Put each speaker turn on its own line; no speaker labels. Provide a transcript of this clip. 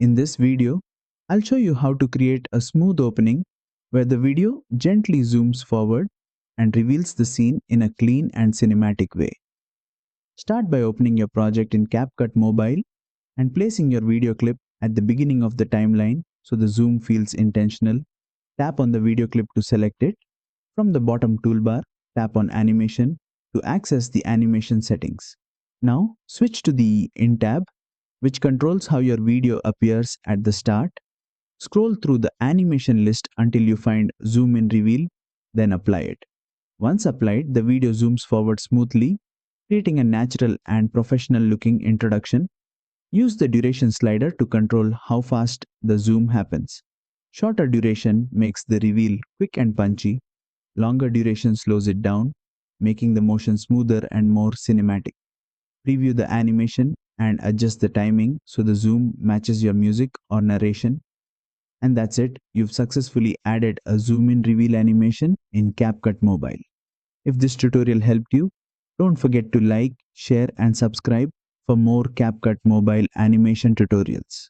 In this video, I'll show you how to create a smooth opening where the video gently zooms forward and reveals the scene in a clean and cinematic way. Start by opening your project in CapCut Mobile and placing your video clip at the beginning of the timeline so the zoom feels intentional. Tap on the video clip to select it. From the bottom toolbar, tap on Animation to access the animation settings. Now, switch to the In tab, which controls how your video appears at the start. Scroll through the animation list until you find Zoom in Reveal, then apply it. Once applied, the video zooms forward smoothly, creating a natural and professional looking introduction. Use the duration slider to control how fast the zoom happens. Shorter duration makes the reveal quick and punchy. Longer duration slows it down, making the motion smoother and more cinematic. Preview the animation and adjust the timing so the zoom matches your music or narration. And that's it, you've successfully added a zoom in reveal animation in CapCut Mobile. If this tutorial helped you, don't forget to like, share and subscribe for more CapCut Mobile animation tutorials.